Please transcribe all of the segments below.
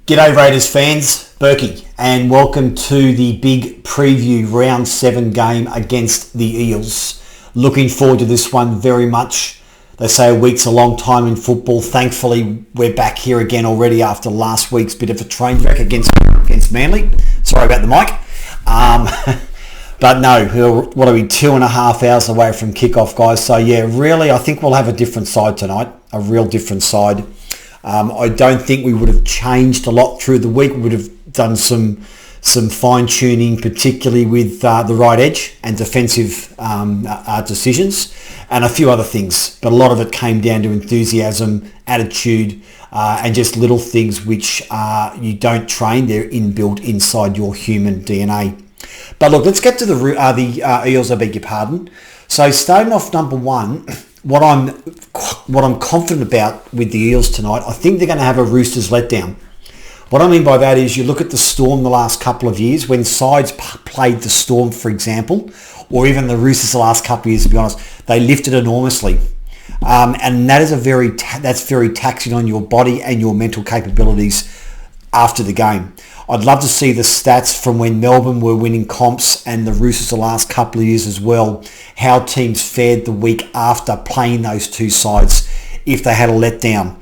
G'day Raiders fans, Bourkeys, and welcome to the big preview round 7 game against the Eels. Looking forward to this one very much. They say a week's a long time in football. Thankfully, we're back here again already after last week's bit of a train wreck against Manly. Sorry about the mic. But no, what are we, 2.5 hours away from kickoff, guys? So yeah, really, I think we'll have a different side tonight, a real different side. I don't think we would have changed a lot through the week. We would have done some fine-tuning, particularly with the right edge and defensive decisions and a few other things. But a lot of it came down to enthusiasm, attitude, and just little things which you don't train. They're inbuilt inside your human DNA. But look, let's get to the Eels, I beg your pardon. So starting off number one, what I'm confident about with the Eels tonight, I think they're going to have a Roosters letdown. What I mean by that is you look at the Storm the last couple of years, when sides played the Storm, for example, or even the Roosters the last couple of years, to be honest, they lifted enormously. And that is that's very taxing on your body and your mental capabilities after the game. I'd love to see the stats from when Melbourne were winning comps and the Roosters the last couple of years as well, how teams fared the week after playing those two sides if they had a letdown.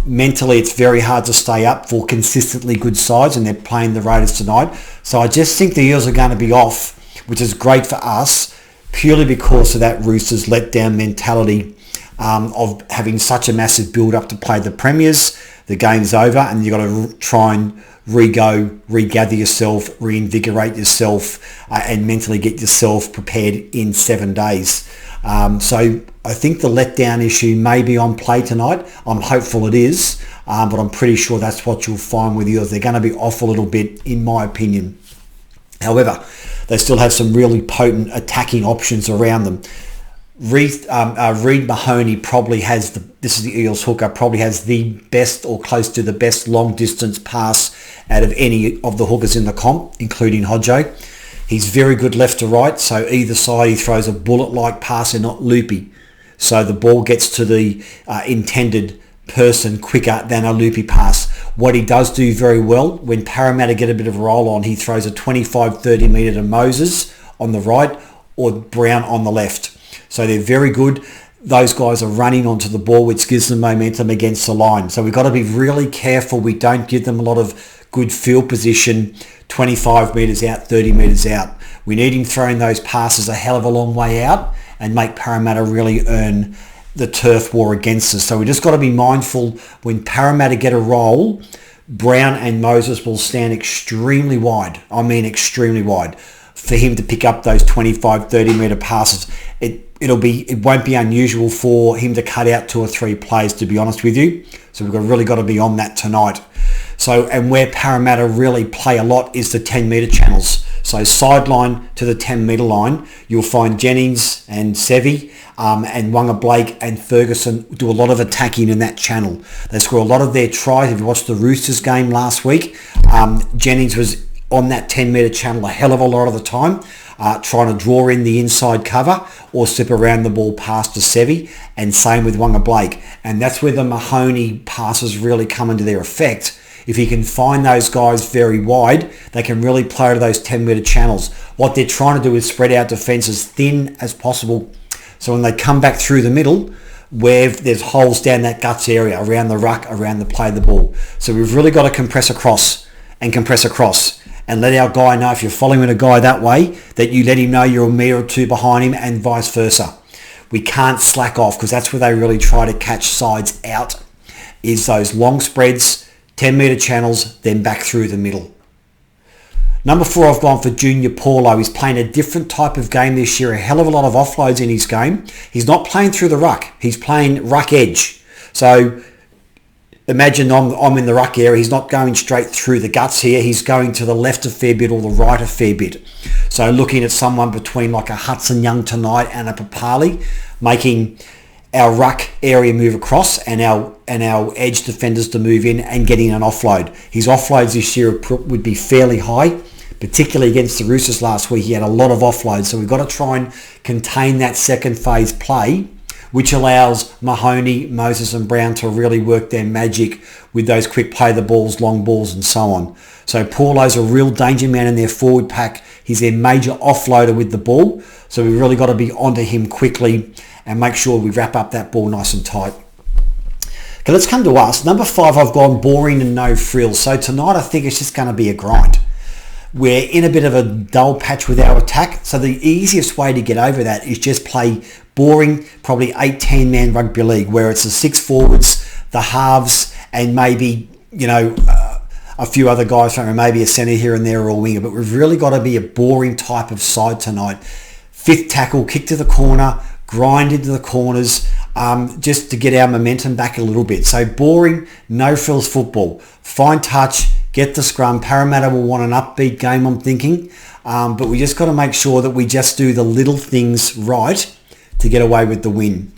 Mentally, it's very hard to stay up for consistently good sides, and they're playing the Raiders tonight. So I just think the Eels are going to be off, which is great for us, purely because of that Roosters letdown mentality of having such a massive build-up to play the Premiers. The game's over, and you've got to try and regather yourself, reinvigorate yourself, and mentally get yourself prepared in 7 days. So I think the letdown issue may be on play tonight. I'm hopeful it is, but I'm pretty sure that's what you'll find with the Eels. They're going to be off a little bit, in my opinion. However, they still have some really potent attacking options around them. Reid Mahoney probably has this is the Eels hooker, probably has the best or close to the best long distance pass out of any of the hookers in the comp, including Hodjo. He's very good left to right, so either side he throws a bullet-like pass and not loopy. So the ball gets to the intended person quicker than a loopy pass. What he does do very well, when Parramatta get a bit of a roll on, he throws a 25-30 metre to Moses on the right or Brown on the left. So they're very good. Those guys are running onto the ball, which gives them momentum against the line. So we've got to be really careful we don't give them a lot of good field position, 25 metres out, 30 metres out. We need him throwing those passes a hell of a long way out and make Parramatta really earn the turf war against us. So we just got to be mindful when Parramatta get a roll, Brown and Moses will stand extremely wide. I mean extremely wide, for him to pick up those 25-30 metre passes. It won't be unusual for him to cut out 2 or 3 plays, to be honest with you. So we've really got to be on that tonight. So, and where Parramatta really play a lot is the 10 metre channels. So sideline to the 10 metre line, you'll find Jennings and Sevi and Wanga Blake and Ferguson do a lot of attacking in that channel. They score a lot of their tries. If you watched the Roosters game last week, Jennings was on that 10 metre channel a hell of a lot of the time, trying to draw in the inside cover or slip around the ball past to Sevi, and same with Wanga Blake. And that's where the Mahoney passes really come into their effect. If he can find those guys very wide, they can really play to those 10 metre channels. What they're trying to do is spread out defence as thin as possible. So when they come back through the middle, where there's holes down that guts area, around the ruck, around the play of the ball. So we've really got to compress across. And let our guy know, if you're following a guy that way, that you let him know you're a metre or two behind him, and vice versa. We can't slack off, because that's where they really try to catch sides out, is those long spreads, 10 metre channels, then back through the middle. Number 4, I've gone for Junior Paulo. He's playing a different type of game this year, a hell of a lot of offloads in his game. He's not playing through the ruck. He's playing ruck edge. So imagine I'm in the ruck area. He's not going straight through the guts here. He's going to the left a fair bit or the right a fair bit. So looking at someone between like a Hudson Young tonight and a Papali, making our ruck area move across and our edge defenders to move in and getting an offload. His offloads this year would be fairly high, particularly against the Roosters last week. He had a lot of offloads. So we've got to try and contain that second phase play which allows Mahoney, Moses and Brown to really work their magic with those quick play the balls, long balls and so on. So Paulo's a real danger man in their forward pack. He's their major offloader with the ball. So we've really got to be onto him quickly and make sure we wrap up that ball nice and tight. Okay, let's come to us. Number 5, I've gone boring and no frills. So tonight I think it's just going to be a grind. We're in a bit of a dull patch with our attack. So the easiest way to get over that is just play boring, probably 8-10 man rugby league, where it's the 6 forwards, the halves, and maybe, a few other guys, maybe a centre here and there or a winger. But we've really got to be a boring type of side tonight. 5th tackle, kick to the corner, grind into the corners, just to get our momentum back a little bit. So boring, no frills football. Fine touch, get the scrum. Parramatta will want an upbeat game, I'm thinking. But we just got to make sure that we just do the little things right to get away with the win.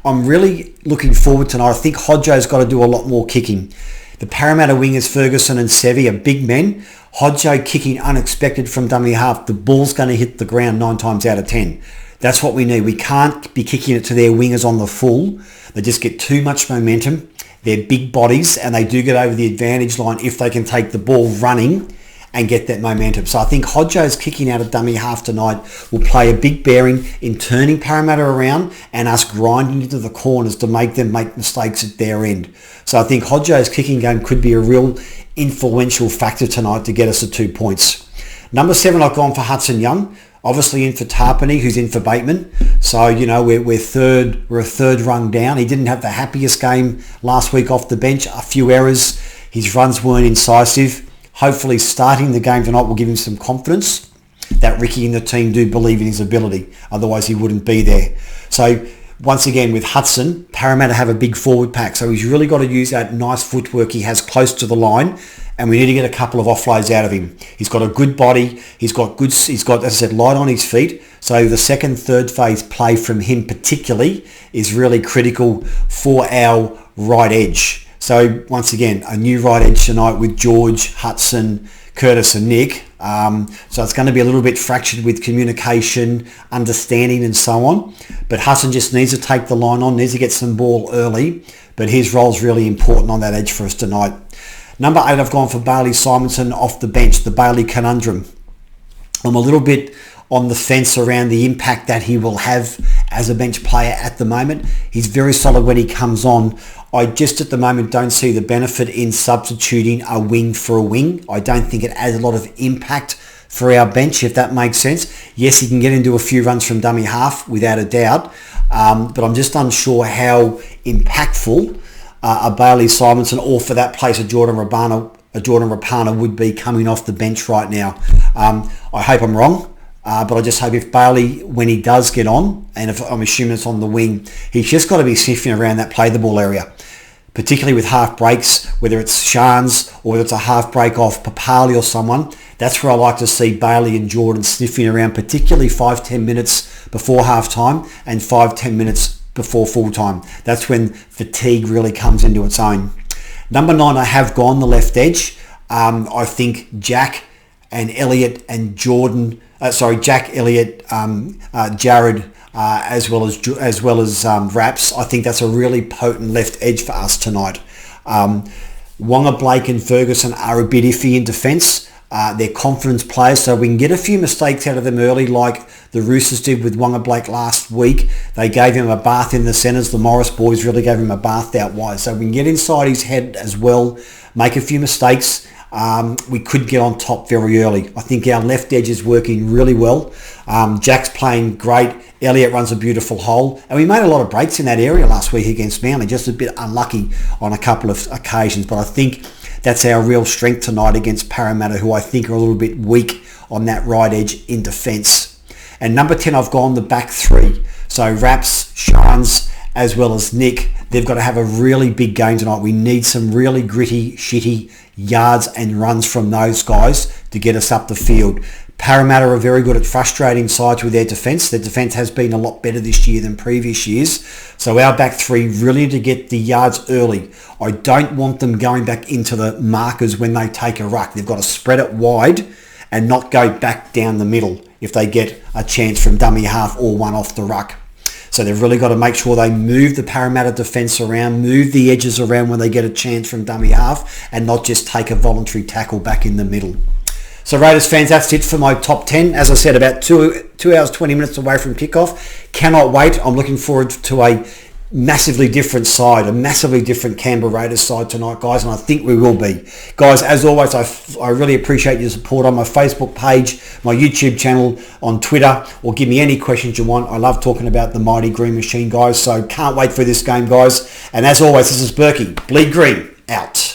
I'm really looking forward tonight. I think Hodjo's got to do a lot more kicking. The Parramatta wingers, Ferguson and Sevi, are big men. Hodjo kicking unexpected from dummy half. The ball's going to hit the ground 9 times out of 10. That's what we need. We can't be kicking it to their wingers on the full. They just get too much momentum. They're big bodies and they do get over the advantage line if they can take the ball running and get that momentum. So I think Hodjo's kicking out of dummy half tonight will play a big bearing in turning Parramatta around and us grinding into the corners to make them make mistakes at their end. So I think Hodjo's kicking game could be a real influential factor tonight to get us the 2 points. Number 7, I've gone for Hudson Young. Obviously in for Tarpany, who's in for Bateman. So, we're a third rung down. He didn't have the happiest game last week off the bench. A few errors. His runs weren't incisive. Hopefully starting the game tonight will give him some confidence that Ricky and the team do believe in his ability. Otherwise he wouldn't be there. So once again with Hudson, Parramatta have a big forward pack. So he's really got to use that nice footwork he has close to the line. And we need to get a couple of offloads out of him. He's got a good body. He's got, as I said, light on his feet. So the second, third phase play from him particularly is really critical for our right edge. So once again, a new right edge tonight with George, Hudson, Curtis and Nick. So it's going to be a little bit fractured with communication, understanding and so on. But Hudson just needs to take the line on, needs to get some ball early. But his role's really important on that edge for us tonight. Number 8, I've gone for Bailey Simonson off the bench, the Bailey conundrum. I'm a little bit on the fence around the impact that he will have as a bench player at the moment. He's very solid when he comes on. I just at the moment don't see the benefit in substituting a wing for a wing. I don't think it adds a lot of impact for our bench, if that makes sense. Yes, he can get into a few runs from dummy half without a doubt, but I'm just unsure how impactful a Bailey Simonson or for that place a Jordan Rapana would be coming off the bench right now. I hope I'm wrong, but I just hope if Bailey, when he does get on, and if I'm assuming it's on the wing, he's just got to be sniffing around that play the ball area, particularly with half breaks, whether it's Shans or whether it's a half break off Papali or someone. That's where I like to see Bailey and Jordan sniffing around, particularly 5-10 minutes before half time and 5-10 minutes before full time. That's when fatigue really comes into its own. Number 9, I have gone the left edge. I think Jack and Elliott and Jordan, Jack, Elliott, Jared, as well as Raps. I think that's a really potent left edge for us tonight. Wonga, Blake and Ferguson are a bit iffy in defence. They're confidence players, so we can get a few mistakes out of them early, like the Roosters did with Wonga Blake last week. They gave him a bath in the centres. The Morris boys really gave him a bath out wide. So we can get inside his head as well, make a few mistakes. We could get on top very early. I think our left edge is working really well. Jack's playing great. Elliott runs a beautiful hole. And we made a lot of breaks in that area last week against Manly, just a bit unlucky on a couple of occasions. But I think that's our real strength tonight against Parramatta, who I think are a little bit weak on that right edge in defence. And number 10, I've gone the back 3. So Raps, Shans, as well as Nick, they've got to have a really big game tonight. We need some really gritty, shitty yards and runs from those guys to get us up the field. Parramatta are very good at frustrating sides with their defence. Their defence has been a lot better this year than previous years. So our back 3 really need to get the yards early. I don't want them going back into the markers when they take a ruck. They've got to spread it wide and not go back down the middle if they get a chance from dummy half or one off the ruck. So they've really got to make sure they move the Parramatta defence around, move the edges around when they get a chance from dummy half, and not just take a voluntary tackle back in the middle. So Raiders fans, that's it for my top 10. As I said, about 2 hours, 20 minutes away from kickoff. Cannot wait. I'm looking forward to a massively different side, a massively different Canberra Raiders side tonight, guys, and I think we will be. Guys, as always, I really appreciate your support on my Facebook page, my YouTube channel, on Twitter, or give me any questions you want. I love talking about the mighty Green Machine, guys, so can't wait for this game, guys. And as always, this is Bourkeys. Bleed Green, out.